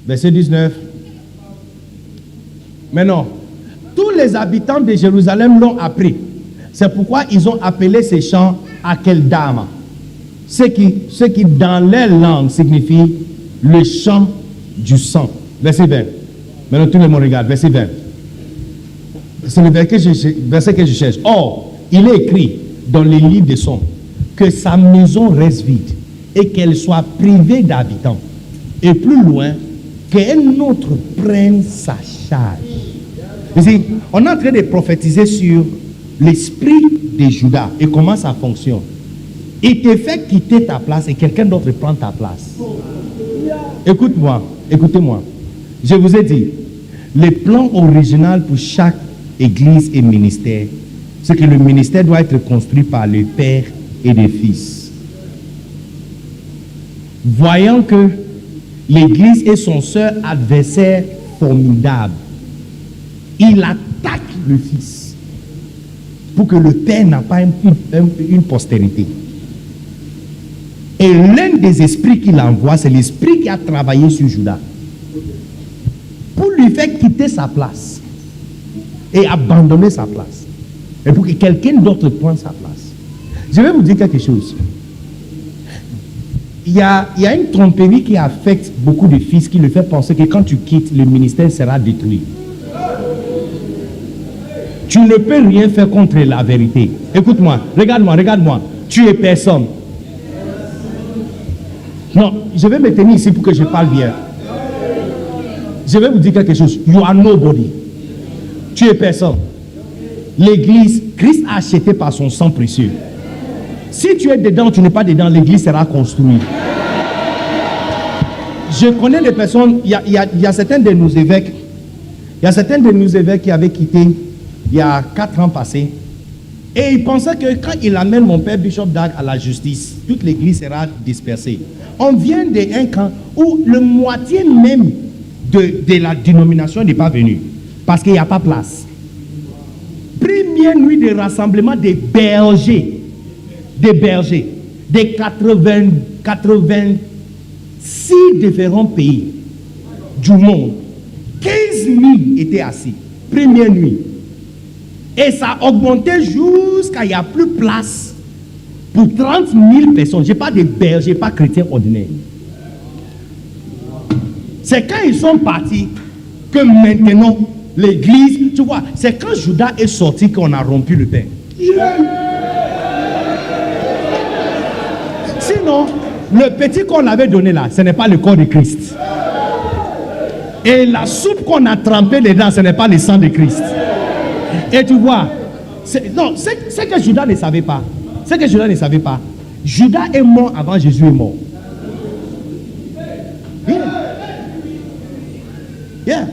Verset 19. Maintenant, tous les habitants de Jérusalem l'ont appris. C'est pourquoi ils ont appelé ces champs Akeldama. Ce qui dans leur langue signifie le champ du sang. Verset 20. Maintenant tout le monde regarde. Verset 20. C'est le verset que je cherche. Or, il est écrit dans les livres des sons que sa maison reste vide et qu'elle soit privée d'habitants. Et plus loin, qu'un autre prenne sa charge. Ici, on est en train de prophétiser sur l'esprit de Judas et comment ça fonctionne. Il te fait quitter ta place et quelqu'un d'autre prend ta place. Écoute-moi, écoutez-moi. Je vous ai dit, le plan original pour chaque église et ministère, c'est que le ministère doit être construit par le Père et le Fils. Voyant que l'église est son seul adversaire formidable, il attaque le Fils pour que le Père n'a pas une postérité. Et l'un des esprits qu'il envoie, c'est l'esprit qui a travaillé sur Judas pour lui faire quitter sa place et abandonner sa place. Et pour que quelqu'un d'autre prenne sa place. Je vais vous dire quelque chose. Il y a une tromperie qui affecte beaucoup de fils qui le fait penser que quand tu quittes, le ministère sera détruit. Tu ne peux rien faire contre la vérité. Écoute-moi, regarde-moi. Tu es personne. Non, je vais me tenir ici pour que je parle bien. Je vais vous dire quelque chose. You are nobody. Tu es personne. L'église, Christ a acheté par son sang précieux. Si tu es dedans, tu n'es pas dedans, l'église sera construite. Je connais des personnes, il y a certains de nos évêques, qui avaient quitté il y a 4 ans passés. Et ils pensaient que quand il amène mon père Bishop Dag à la justice, toute l'église sera dispersée. On vient d'un camp où le moitié même de la dénomination n'est pas venu. Parce qu'il n'y a pas place. Première nuit de rassemblement des bergers. des 86 différents pays du monde, 15 000 étaient assis, première nuit. Et ça a augmenté jusqu'à il n'y a plus place pour 30 000 personnes. Je n'ai pas de bergers, pas chrétiens ordinaires. C'est quand ils sont partis que maintenant l'église, tu vois, c'est quand Judas est sorti qu'on a rompu le pain. Sinon, le petit qu'on avait donné là, ce n'est pas le corps de Christ. Et la soupe qu'on a trempée dedans, ce n'est pas le sang de Christ. Et tu vois, c'est que Judas ne savait pas. C'est que Judas ne savait pas. Judas est mort avant Jésus est mort. Yeah.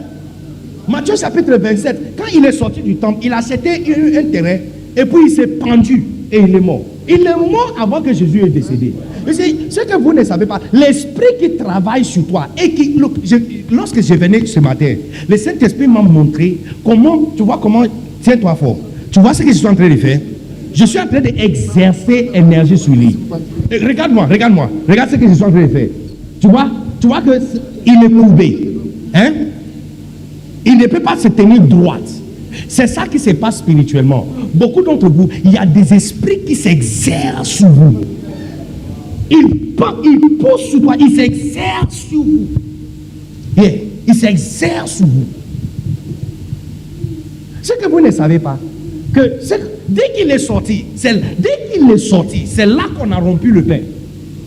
Matthieu chapitre 27, quand il est sorti du temple, il a acheté un terrain et puis il s'est pendu et il est mort. Il est mort avant que Jésus est décédé. Ce que vous ne savez pas, l'esprit qui travaille sur toi et qui, lorsque je venais ce matin, le Saint-Esprit m'a montré comment, tu vois comment, tiens-toi fort. Tu vois ce que je suis en train de faire? Je suis en train d'exercer énergie sur lui. Regarde-moi, regarde ce que je suis en train de faire. Tu vois que il est courbé. Hein? Il ne peut pas se tenir droite. C'est ça qui se passe spirituellement. Beaucoup d'entre vous, il y a des esprits qui s'exercent sur vous. Ils posent sur toi, ils s'exercent sur vous. Yeah. Ils s'exercent sur vous. Ce que vous ne savez pas, que dès qu'il est sorti, c'est là qu'on a rompu le pain.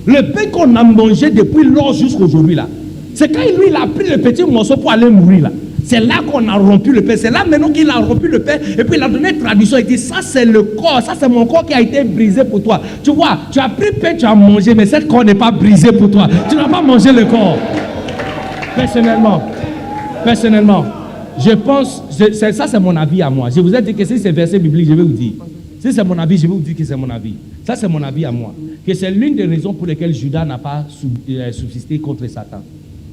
Le pain qu'on a mangé depuis lors jusqu'aujourd'hui là. C'est quand lui il a pris le petit morceau pour aller mourir là. C'est là qu'on a rompu le pain. C'est là maintenant qu'il a rompu le pain. Et puis il a donné tradition. Il dit, ça c'est le corps. Ça c'est mon corps qui a été brisé pour toi. Tu vois, tu as pris pain, tu as mangé. Mais ce corps n'est pas brisé pour toi. Tu n'as pas mangé le corps. Personnellement, je pense, ça c'est mon avis à moi. Je vous ai dit que si c'est verset biblique, je vais vous dire. Si c'est mon avis, je vais vous dire que c'est mon avis. Ça c'est mon avis à moi. Que c'est l'une des raisons pour lesquelles Judas n'a pas subsisté contre Satan.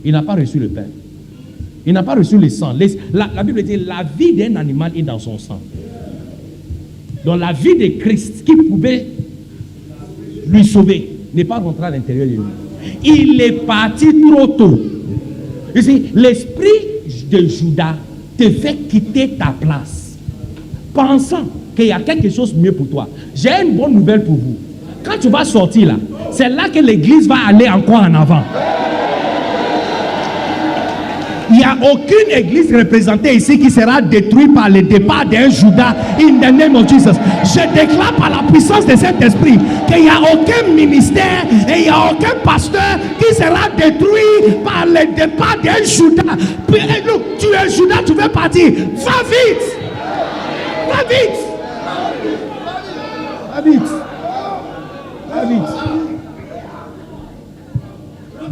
Il n'a pas reçu le pain. Il n'a pas reçu le sang. La Bible dit la vie d'un animal est dans son sang. Donc la vie de Christ qui pouvait lui sauver n'est pas rentré à l'intérieur de lui. Il est parti trop tôt. Ici, l'esprit de Judas te fait quitter ta place, pensant qu'il y a quelque chose de mieux pour toi. J'ai une bonne nouvelle pour vous. Quand tu vas sortir là, c'est là que l'église va aller encore en avant. Il n'y a aucune église représentée ici qui sera détruite par le départ d'un Judas in the name of Jesus. Je déclare par la puissance de cet esprit qu'il n'y a aucun ministère et il n'y a aucun pasteur qui sera détruit par le départ d'un Judas. Tu es Judas, tu veux partir. Va vite. Va vite. Va vite. Va vite.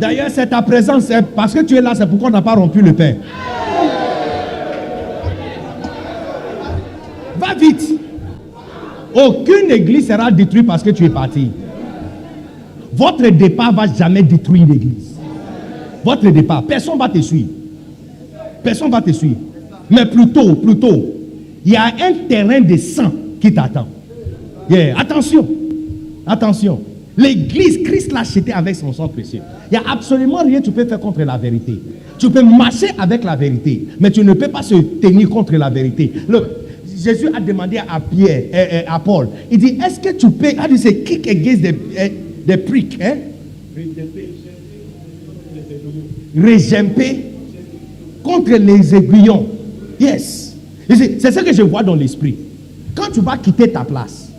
D'ailleurs, c'est ta présence, parce que tu es là, c'est pourquoi on n'a pas rompu le pain. Va vite. Aucune église sera détruite parce que tu es parti. Votre départ ne va jamais détruire l'église. Votre départ, personne ne va te suivre. Personne ne va te suivre. Mais plutôt, il y a un terrain de sang qui t'attend. Yeah. Attention. L'église, Christ l'a acheté avec son sang précieux. Il n'y a absolument rien que tu peux faire contre la vérité. Tu peux marcher avec la vérité, mais tu ne peux pas se tenir contre la vérité. Jésus a demandé à Pierre, à Paul, il dit, est-ce que tu peux, how do you say, kick against the prick, hein? Régimper contre les aiguillons. Yes. C'est ce que je vois dans l'esprit. Quand tu vas quitter ta place,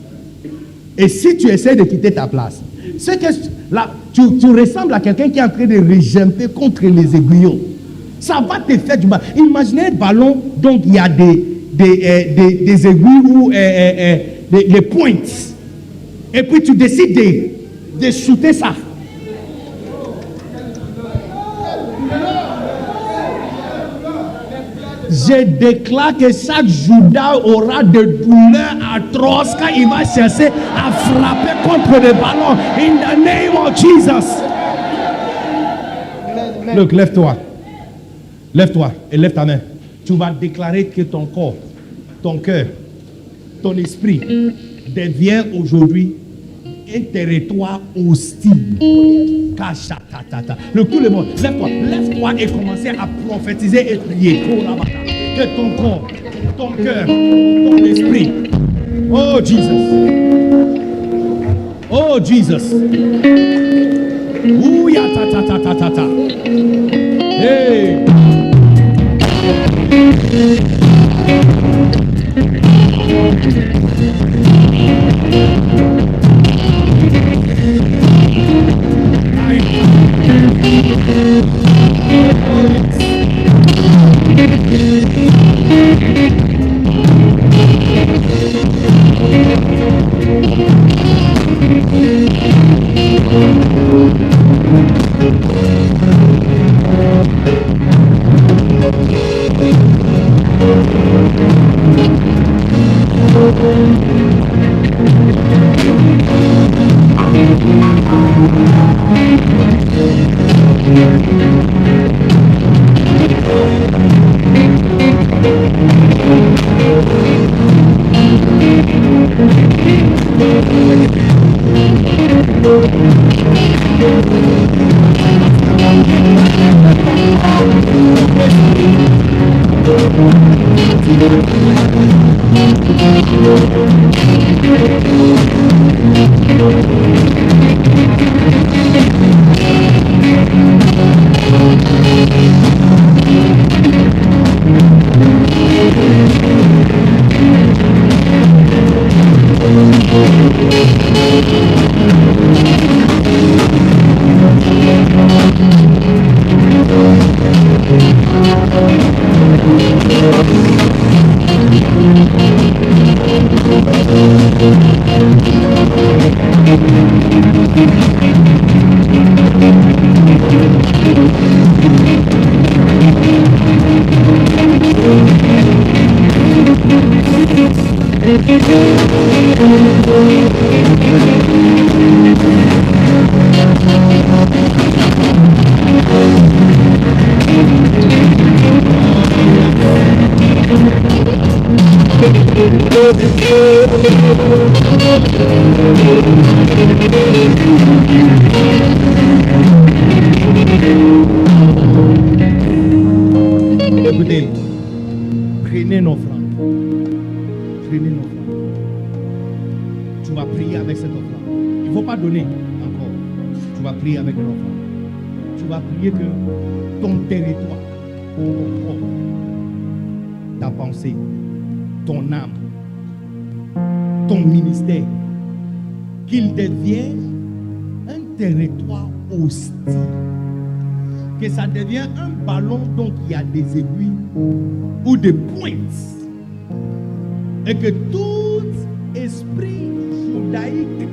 et si tu essaies de quitter ta place, c'est que là, tu ressembles à quelqu'un qui est en train de régimper contre les aiguillons. Ça va te faire du mal. Imaginez un ballon, donc il y a des aiguilles ou des pointes. Et puis tu décides de shooter ça. Je déclare que chaque Judas aura des douleurs atroces quand il va chercher à frapper contre le ballon. In the name of Jesus. Look, lève-toi. Lève-toi et lève ta main. Tu vas déclarer que ton corps, ton cœur, ton esprit devient aujourd'hui un territoire hostile. Le tout le monde, lève-toi et commencez à prophétiser et prier. Que ton corps, ton cœur, ton esprit. Oh Jesus. Oh Jesus. Ouya ta. Hey. Écoutez, prenez une offrande. Prenez une offrande. Tu vas prier avec cette offrande. Il ne faut pas donner encore. Tu vas prier avec une offrande. Tu vas prier que ton territoire, ton corps, ta pensée, ton âme, ton ministère, qu'il devienne un territoire hostile. Que ça devienne un ballon dont il y a des aiguilles ou des pointes. Et que tout esprit judaïque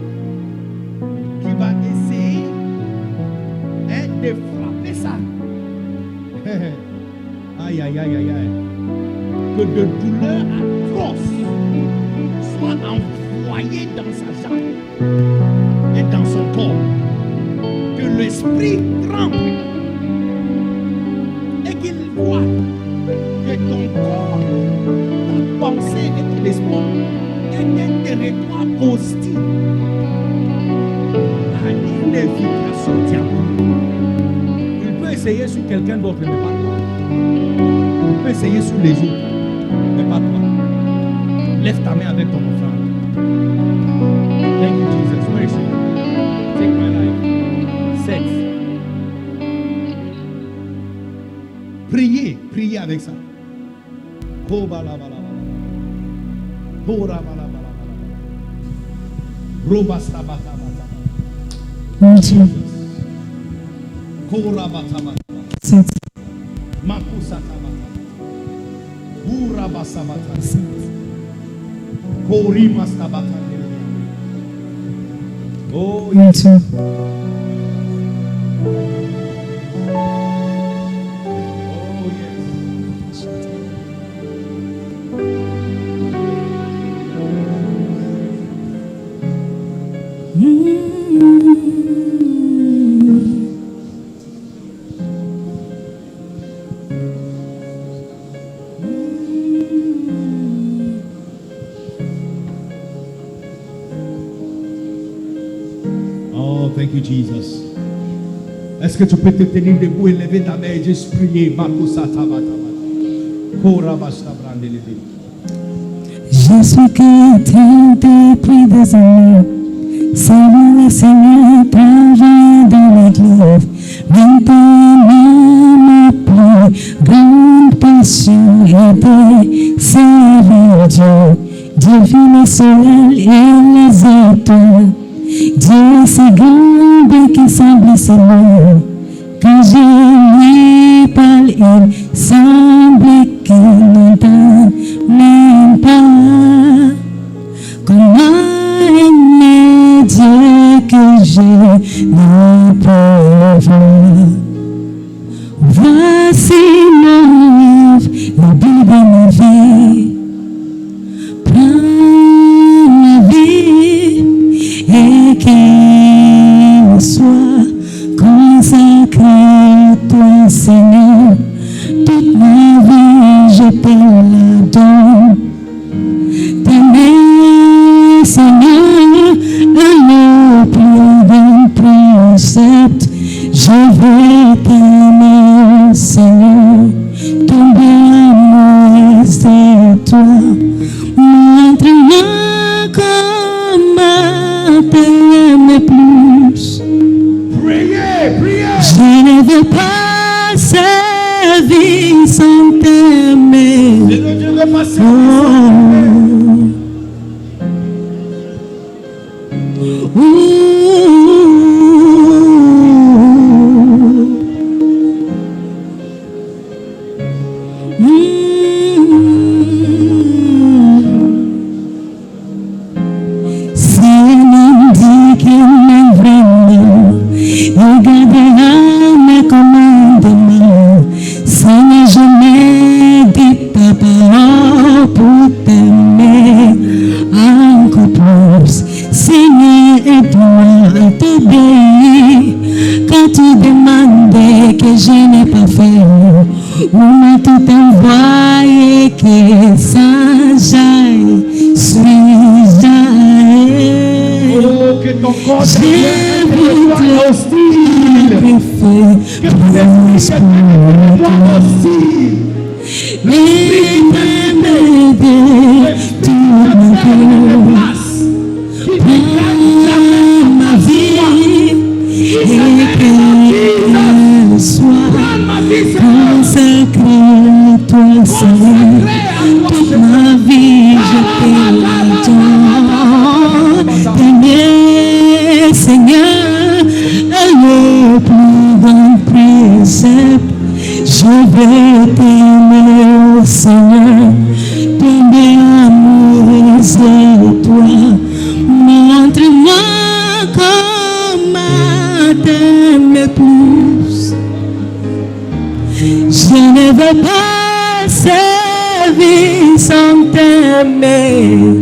qui va essayer de frapper ça. Aïe, aïe, aïe, aïe, aïe. Que de douleur atroce soit envoyée dans sa jambe et dans son corps. Que l'esprit tremble. Et qu'il voit que ton corps, ta pensée et ton esprit est un territoire hostile à une invitation diabolique. Il peut essayer sur quelqu'un d'autre, mais pas toi. Il peut essayer sur les autres, mais pas toi. Lève ta main avec ton offrande. Thank you, Jesus. Where is it? Take my life. Sex. Priez avec ça. Oh, yes. Est-ce que tu peux te tenir debout et lever ta main et juste prier?
Je suis chrétien depuis des années. Seigneur, le Seigneur travaille dans l'église. Maintenant, ma plus grande passion est de servir Dieu. Dieu vit le soleil et les étoiles. Dieu est si grand qu'il semble si loin. Quand je lui parle, il semble qu'il n'entend même pas. Comment aimer Dieu que je ne peux voir? Voici mon rêve, le but de ma vie. Prends ma vie et qu'il soit consacré à toi, Seigneur. Toute ma vie, je te la donne. T'aimer, Seigneur, le plus grand précepte. Je veux t'aimer, Seigneur. Tomber amoureux de toi. Montre-moi comment t'aimer plus. Je ne veux pas servir sans t'aimer.
Je ne veux pas servir.
Si un homme dit qu'il m'aime vraiment, il gardera mes commandements. Seigneur, je médite ta parole pour t'aimer encore plus. Seigneur, aide-moi à t'obéir. Quand tu demandais que je n'ai pas fait, on m'a tout envoyé que ça j'aille, suis-je allé.
Oh, que ton corps
Je
devienne hostile.
préfère
Toi hostile.
et m'aider tout mon cœur. Prends ma vie et qu'elle soit consacrée à toi, Seigneur. Toute ma vie, je te la donne. T'aimer, Seigneur, est le plus grand précepte. Je vais t'aimer, oh Seigneur, tomber amoureuse de toi. Montre-moi comment t'aimer plus. Je ne veux pas servir sans t'aimer.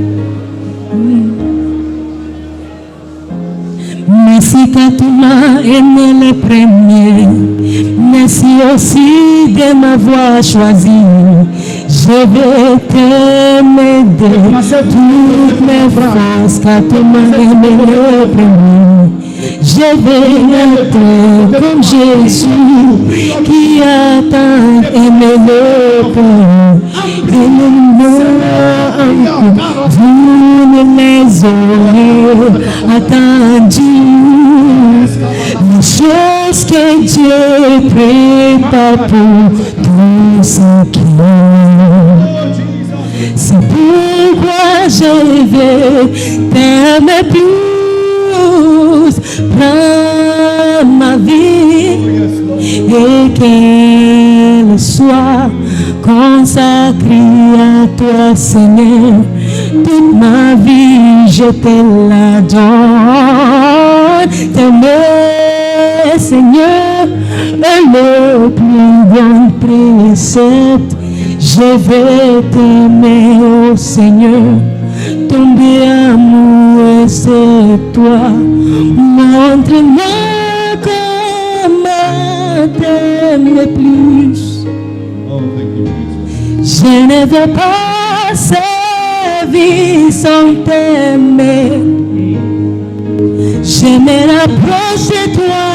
Merci quand tu m'as aimé le premier. Merci aussi de m'avoir choisi. Je vais t'aimer de toutes mes forces quand tu m'as aimé le premier. Je vais être comme Jésus qui a tant aimé le Père. Vous ne les aurez attendu. Les choses que Dieu prépare pour tous ceux qui l'aiment. C'est pourquoi je vais t'aimer plus. Prends ma vie et qu'elle soit consacrée à toi, Seigneur. Toute ma vie, je te la donne. T'aimer, Seigneur, est le plus grand précepte. Je vais t'aimer, oh Seigneur, tomber amoureuse de toi. Montre-moi comment t'aimer plus.
Oh, thank you, Jesus.
Je ne veux pas servir sans t'aimer. Je me rapproche de toi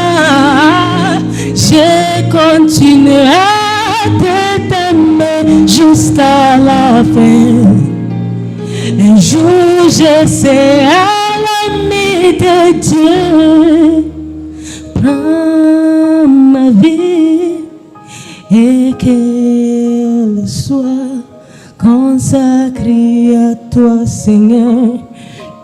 je continuerai de t'aimer jusqu'à la fin. Un jour je serai l'ami de Dieu. Prends ma vie et qu'elle soit consacrée à toi, Seigneur.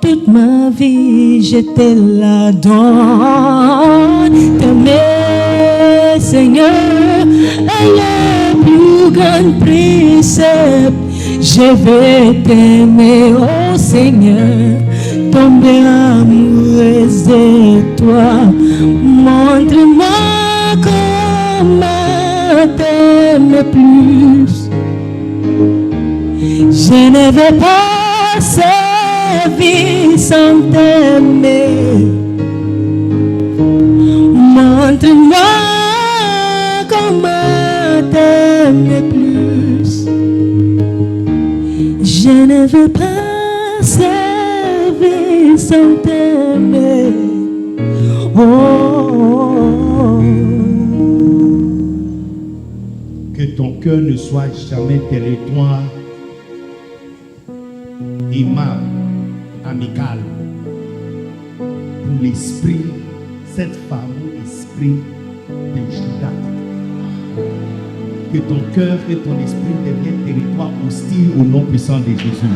Toute ma vie, je te la donne. T'aimer, Seigneur, est le plus grand précepte. Je vais t'aimer, oh Seigneur, tomber amoureuse de toi. Montre-moi comment t'aimer plus. Je ne vais pas servir sans t'aimer. Montre-moi comment t'aimer plus. Je ne veux pas servir sans t'aimer. Oh.
Que ton cœur ne soit jamais territoire aimable, amical pour l'esprit, cette fameux esprit de Judas. Que ton cœur et ton esprit deviennent territoire hostile au nom puissant de Jésus.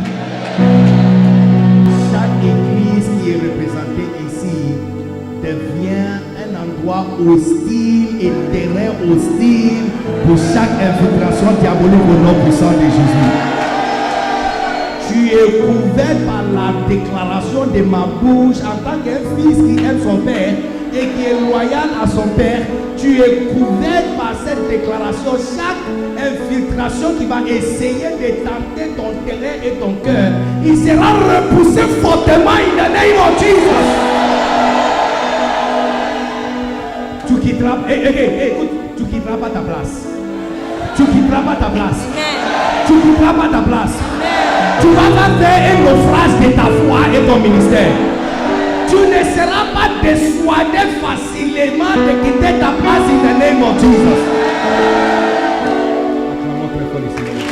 Chaque église qui est représentée ici devient un endroit hostile et terrain hostile pour chaque infiltration diabolique au nom puissant de Jésus. Tu es couvert par la déclaration de ma bouche en tant qu'un fils qui aime son père et qui est loyal à son père. Tu es couvert par cette déclaration. Chaque infiltration qui va essayer de tenter ton terrain et ton cœur, il sera repoussé fortement in the name of Jesus. Tu quitteras, écoute, tu quitteras pas ta place. Tu quitteras pas ta place. Tu quitteras pas ta place. Tu vas pas faire un naufrage de ta foi et ton ministère. Tu ne seras pas dissuadé facilement de quitter ta place in the name of Jesus. Acclamons très fort le Seigneur.